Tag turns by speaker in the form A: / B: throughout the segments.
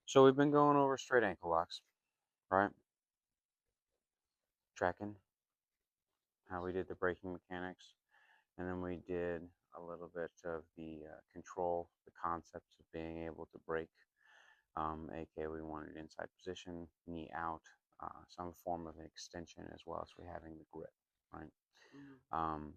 A: So we've been going over straight ankle locks, right? Tracking how we did the braking mechanics, and then we did a little bit of the control, the concepts of being able to brake, aka we wanted inside position, knee out, some form of an extension as well as we having the grip, right? Um,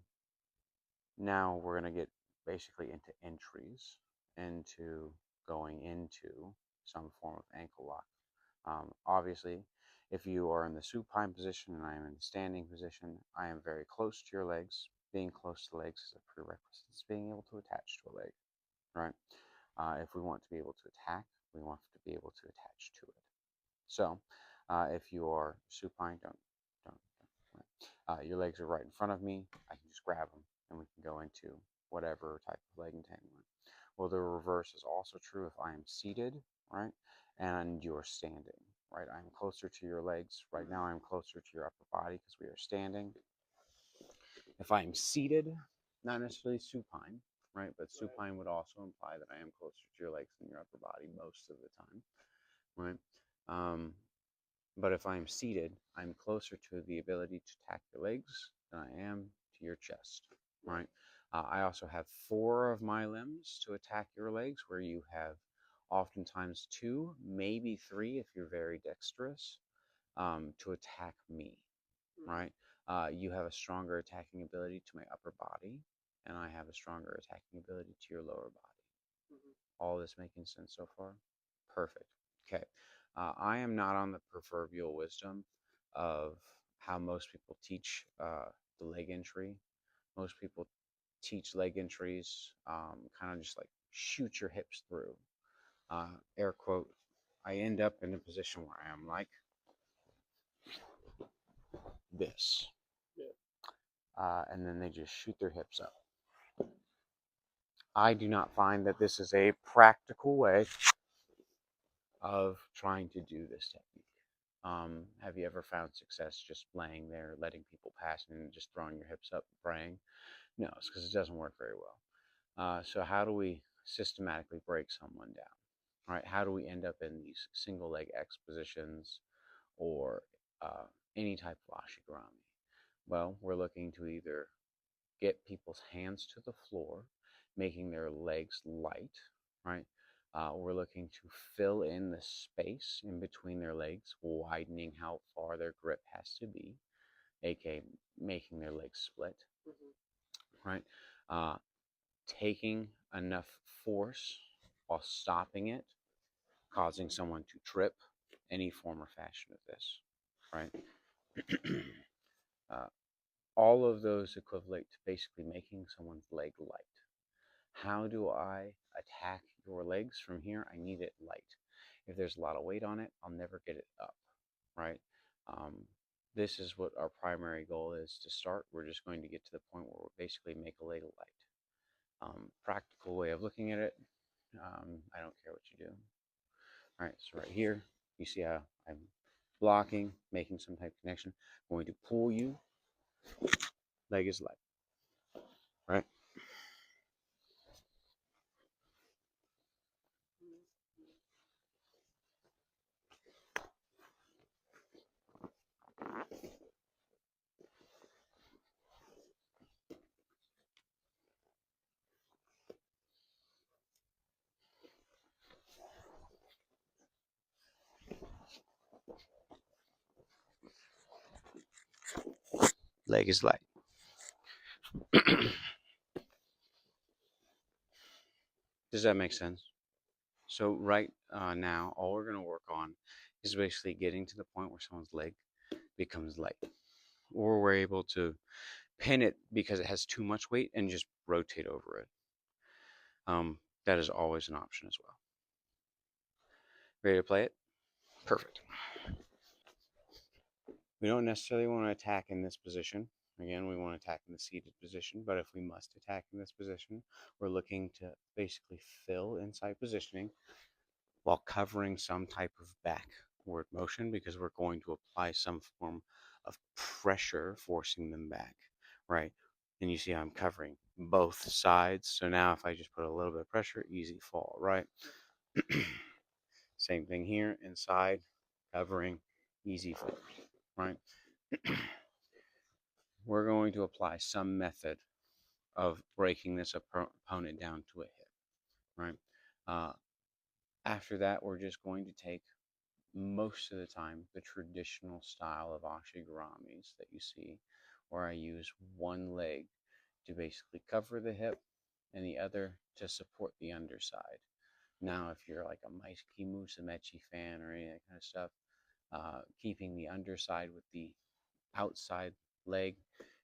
A: Now we're going to get basically into entries, into going into some form of ankle lock. Obviously, if you are in the supine position and I am in the standing position, I am very close to your legs. Being close to legs is a prerequisite to being able to attach to a leg, right? If we want to be able to attack, we want to be able to attach to it. So, if you are supine, your legs are right in front of me. I can just grab them and we can go into whatever type of leg entanglement. Well, the reverse is also true if I am seated, right, and you're standing, right? I'm closer to your legs. Right now, I'm closer to your upper body because we are standing. If I am seated, not necessarily supine, right, but supine would also imply that I am closer to your legs than your upper body most of the time, right? Um, but if I'm seated, I'm closer to the ability to attack your legs than I am to your chest, right? I also have four of my limbs to attack your legs, where you have oftentimes two, maybe three if you're very dexterous, to attack me, right? You have a stronger attacking ability to my upper body, and I have a stronger attacking ability to your lower body. All this making sense so far? Perfect. Okay. I am not on the proverbial wisdom of how most people teach the leg entry. Most people teach leg entries kind of just like shoot your hips through. Air quote, I end up in a position where I am like this. And then they just shoot their hips up. I do not find that this is a practical way of trying to do this technique. Have you ever found success just laying there, letting people pass, and just throwing your hips up, praying? No, it's because it doesn't work very well. So how do we systematically break someone down? Right? How do we end up in these single leg X positions or any type of ashigurami? Well, we're looking to either get people's hands to the floor, making their legs light, right? We're looking to fill in the space in between their legs, widening how far their grip has to be, aka making their legs split, right? Uh, Taking enough force while stopping it, causing someone to trip, any form or fashion of this, right? uh, all of those equivalent to basically making someone's leg light. How do I attack your legs from here? I need it light. If there's a lot of weight on it, I'll never get it up, right? Um, this is what our primary goal is to start. We're just going to get to the point where we basically make a leg light. Practical way of looking at it, I don't care what you do. All right, so right here, you see how I'm blocking, making some type of connection. I'm going to pull you, leg is light, right? Leg is light. Does that make sense? So right now, all we're going to work on is basically getting to the point where someone's leg becomes light, or we're able to pin it because it has too much weight and just rotate over it. That is always an option as well. Ready to play it? Perfect. We don't necessarily want to attack in this position. Again, we want to attack in the seated position, but if we must attack in this position, we're looking to basically fill inside positioning while covering some type of backward motion because we're going to apply some form of pressure forcing them back, right? And you see I'm covering both sides. So now if I just put a little bit of pressure, easy fall, right? Same thing here, inside, covering, easy flip, right? We're going to apply some method of breaking this opponent down to a hip, right? Uh, After that, we're just going to take most of the time the traditional style of ashiguramis that you see, where I use one leg to basically cover the hip and the other to support the underside. Now, if you're like a Mikey Musumeci fan or any of that kind of stuff, keeping the underside with the outside leg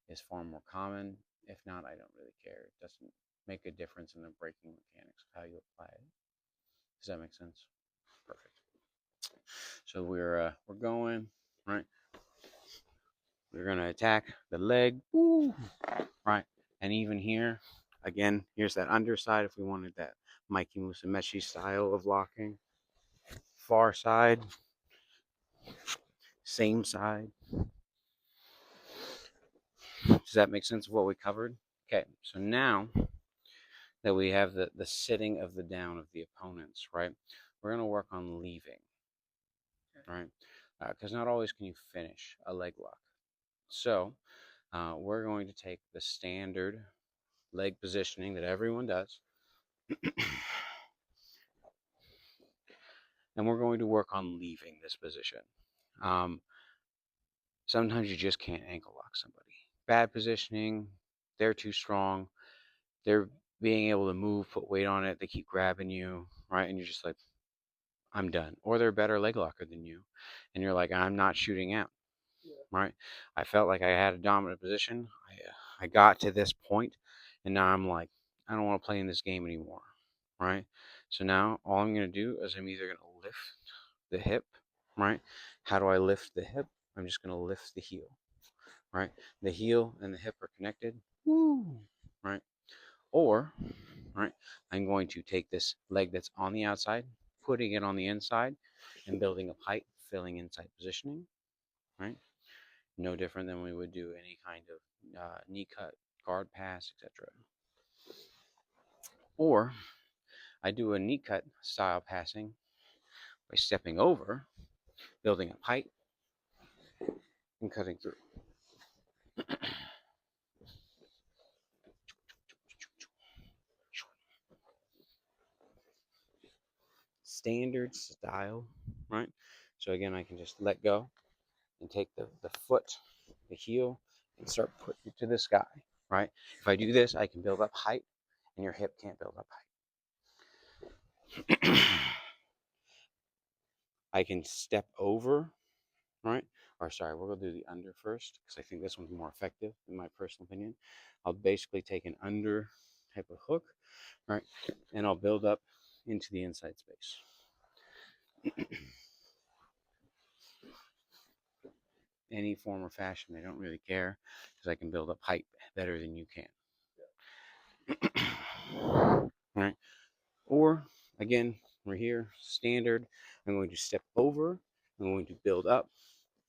A: is far more common. If not, I don't really care. It doesn't make a difference in the breaking mechanics of how you apply it. Does that make sense? Perfect. So we're going right. We're gonna attack the leg, woo, right? And even here, again, here's that underside. If we wanted that Mikey Musumeci style of locking, far side, same side. Does that make sense of what we covered? Okay, so now that we have the sitting of the down of the opponents, right? We're going to work on leaving, right? Because not always can you finish a leg lock. So we're going to take the standard leg positioning that everyone does, and we're going to work on leaving this position. Sometimes you just can't ankle lock somebody. Bad positioning, they're too strong, they're being able to move, put weight on it, they keep grabbing you, right? And you're just like, I'm done. Or they're a better leg locker than you, and you're like, I'm not shooting out, right? I felt like I had a dominant position. I got to this point, and now I'm like, I don't want to play in this game anymore, right? So now all I'm going to do is I'm either going to lift the hip, right? How do I lift the hip? I'm just going to lift the heel, right? The heel and the hip are connected, woo, right? Or, right, I'm going to take this leg that's on the outside, putting it on the inside, and building up height, filling inside positioning, right? No different than we would do any kind of knee cut, guard pass, etc. Or I do a knee cut style passing by stepping over, building up height, and cutting through. Standard style, right? So again, I can just let go and take the foot, the heel, and start putting it to the sky, right? If I do this, I can build up height, and your hip can't build up height. I can step over, right? Or sorry, we're going to do the under first because I think this one's more effective in my personal opinion. I'll basically take an under type of hook, right? And I'll build up into the inside space. Any form or fashion, they don't really care because I can build up height better than you can. Right? Or again, we're here, standard. I'm going to step over, I'm going to build up,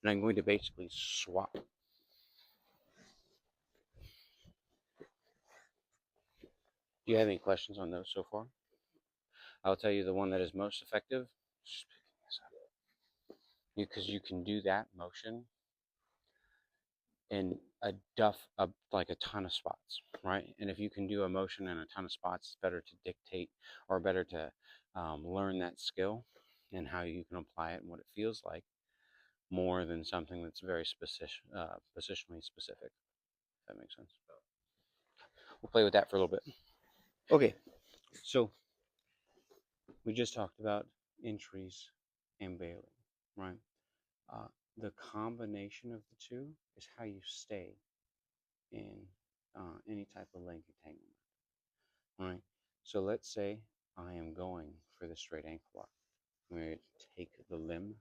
A: and I'm going to basically swap. Do you have any questions on those so far? I'll tell you the one that is most effective, just picking this up. Because you can do that motion in like a ton of spots, right? And if you can do a motion in a ton of spots, it's better to dictate or better to learn that skill and how you can apply it and what it feels like more than something that's very positionally specific. If that makes sense. We'll play with that for a little bit. Okay, so we just talked about entries and bailing, right? The combination of the two is how you stay in any type of leg entanglement. All right. So let's say I am going for the straight ankle lock. I'm going to take the limb.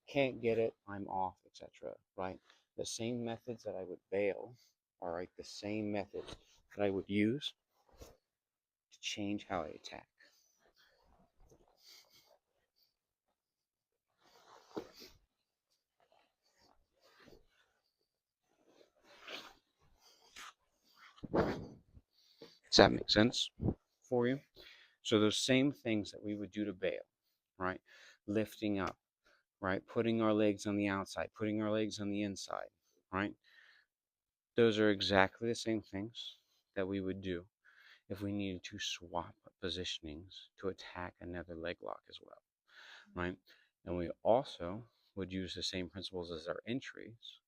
A: Can't get it, I'm off, etc. Right? The same methods that I would bail are like the same methods that I would use to change how I attack. Does that make sense for you? So those same things that we would do to bail, right? Lifting up, right? Putting our legs on the outside, putting our legs on the inside, right? Those are exactly the same things that we would do if we needed to swap positionings to attack another leg lock as well, right? And we also would use the same principles as our entries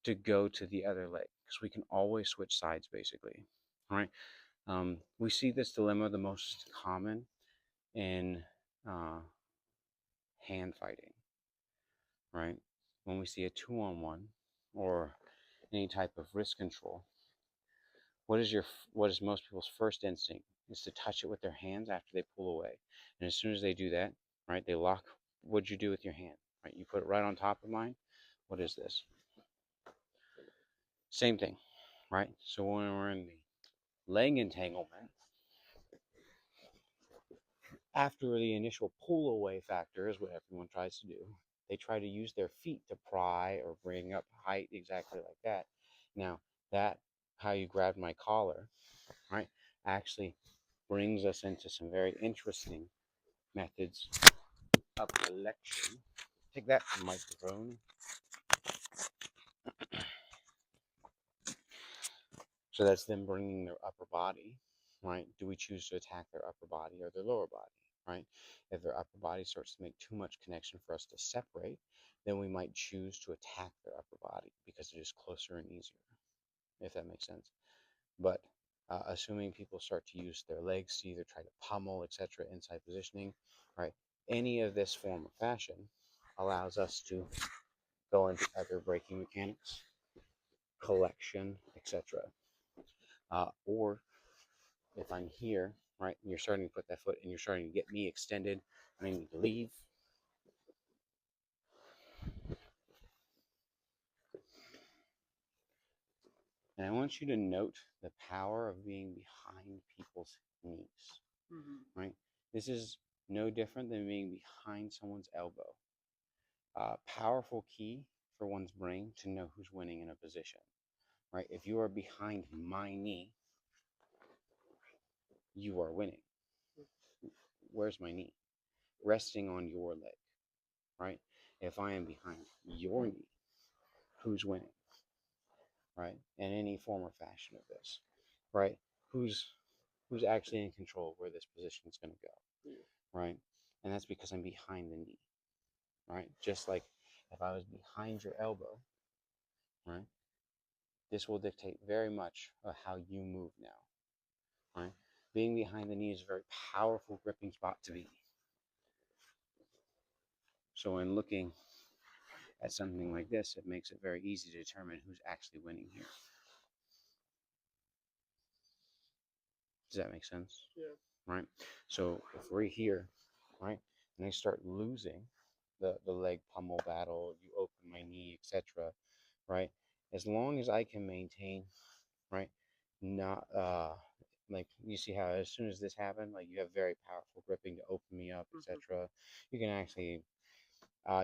A: to go to the other leg, because we can always switch sides basically, right? We see this dilemma the most common in hand fighting, right? When we see a 2-on-1 or any type of wrist control, what is most people's first instinct is to touch it with their hands after they pull away. And as soon as they do that, right, they lock. What'd you do with your hand? Right, you put it right on top of mine. What is this? Same thing, right? So when we're in the leg entanglement, after the initial pull away factor is what everyone tries to do. They try to use their feet to pry or bring up height exactly like that. Now, that how you grabbed my collar, right, actually brings us into some very interesting methods of collection. Take that microphone. So that's them bringing their upper body, right? Do we choose to attack their upper body or their lower body, right? If their upper body starts to make too much connection for us to separate, then we might choose to attack their upper body because it is closer and easier, if that makes sense. But assuming people start to use their legs to either try to pummel, etc., inside positioning, right? Any of this form of fashion allows us to go into other breaking mechanics, collection, etc. Or if I'm here, right, and you're starting to put that foot and you're starting to get me extended and I need to leave, and I want you to note the power of being behind people's knees, right? This is no different than being behind someone's elbow. Powerful key for one's brain to know who's winning in a position, right? If you are behind my knee, you are winning. Where's my knee? Resting on your leg, right? If I am behind your knee, who's winning, right? In any form or fashion of this, right? Who's actually in control of where this position is going to go, right? And that's because I'm behind the knee, right? Just like if I was behind your elbow, right? This will dictate very much of how you move now, right? Being behind the knee is a very powerful gripping spot to be. So in looking at something like this, it makes it very easy to determine who's actually winning here. Does that make sense?
B: Yeah.
A: Right? So if we're here, right, and I start losing the leg pummel battle, you open my knee, etc., right? As long as I can maintain, right, not like you see how as soon as this happened, like you have very powerful gripping to open me up, etc. You can actually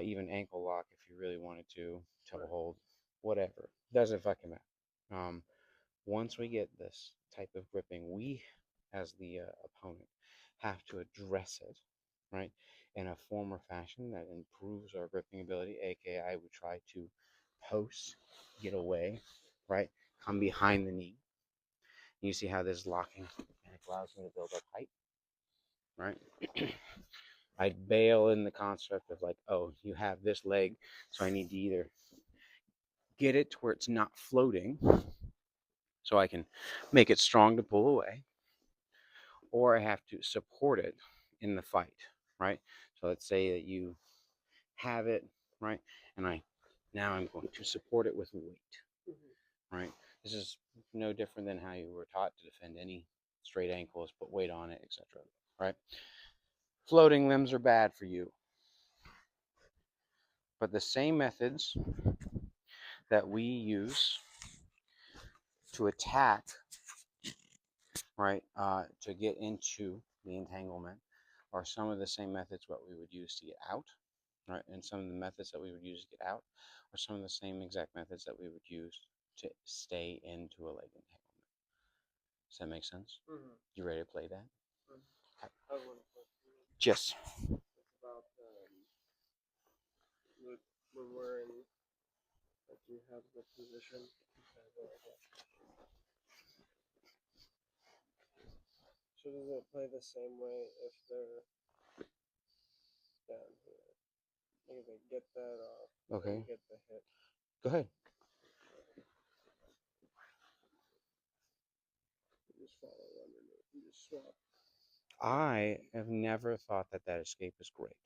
A: even ankle lock if you really wanted to, toe hold, whatever. Doesn't fucking matter. Once we get this type of gripping, we, as the opponent, have to address it, right, in a form or fashion that improves our gripping ability, aka I would try to post, get away, right, come behind the knee. You see how this locking mechanic allows me to build up height, right? I'd bail in the concept of like, oh, you have this leg, so I need to either get it to where it's not floating, so I can make it strong to pull away, or I have to support it in the fight, right? So let's say that you have it, right, and I'm going to support it with weight, right? This is no different than how you were taught to defend any straight ankles, put weight on it, etc., right? Floating limbs are bad for you, but the same methods that we use to attack, right, to get into the entanglement are some of the same methods what we would use to get out, right? And some of the methods that we would use to get out are some of the same exact methods that we would use to stay into a leg entanglement. Does that make sense? You ready to play that? Just
B: It's about when we're in, like you have the position. So does it play the same way if they're down here? Like if they get that off,
A: okay.
B: get the hit.
A: Go ahead.
B: You just follow underneath. You just swap.
A: I have never thought that that escape is great.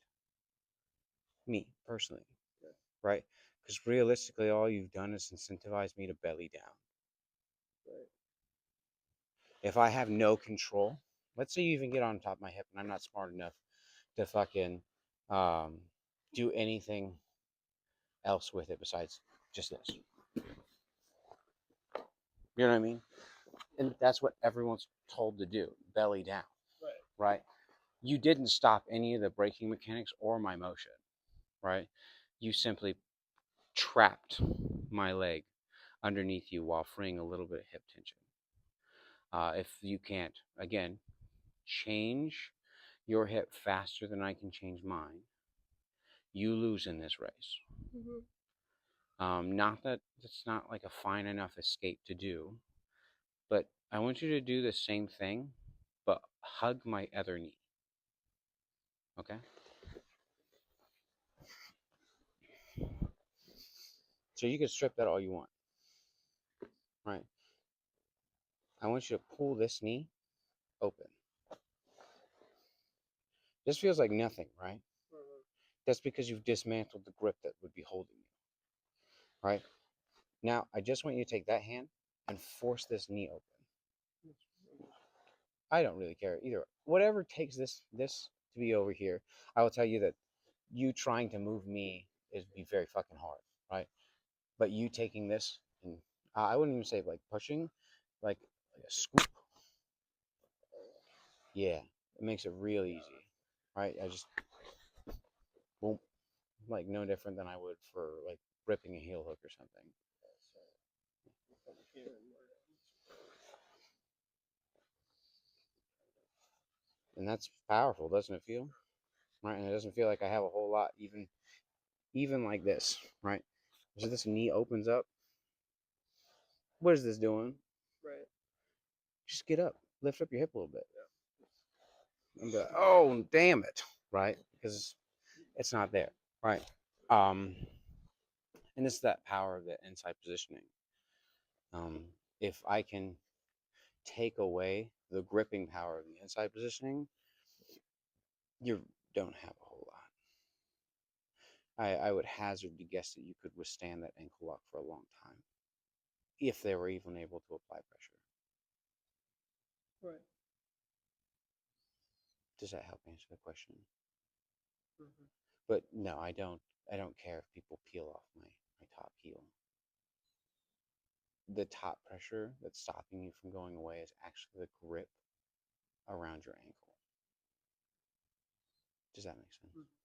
A: Me personally,
B: Yeah.
A: right? Because realistically, all you've done is incentivize me to belly down.
B: Right.
A: If I have no control, let's say you even get on top of my hip and I'm not smart enough to fucking um, do anything else with it besides just this. You know what I mean? And that's what everyone's told to do, belly down,
B: Right.
A: right? You didn't stop any of the braking mechanics or my motion, right? You simply trapped my leg underneath you while freeing a little bit of hip tension. If you can't, again, change your hip faster than I can change mine, you lose in this race. Not that it's not like a fine enough escape to do, but I want you to do the same thing, but hug my other knee. Okay? So you can strip that all you want, right? I want you to pull this knee open. This feels like nothing, right? That's because you've dismantled the grip that would be holding you, right? Now, I just want you to take that hand and force this knee open. I don't really care either. Whatever takes this to be over here, I will tell you that you trying to move me is be very fucking hard, right? But you taking this and I wouldn't even say like pushing, like a scoop. Yeah, it makes it real easy, right? I just boom, like no different than I would for like ripping a heel hook or something. And that's powerful, doesn't it feel? Right, and it doesn't feel like I have a whole lot, even like this, right? So this knee opens up. What is this doing?
B: Right.
A: Just get up, lift up your hip a little bit, and be like, oh damn it, right? Because it's not there, right? Um, and it's that power of the inside positioning. Um, if I can take away the gripping power of the inside positioning, you don't have a whole lot. I would hazard to guess that you could withstand that ankle lock for a long time if they were even able to apply pressure.
B: Right.
A: Does that help answer the question?
B: Mm-hmm.
A: But no, I don't. I don't care if people peel off my top heel. The top pressure that's stopping you from going away is actually the grip around your ankle. Does that make sense? Mm-hmm.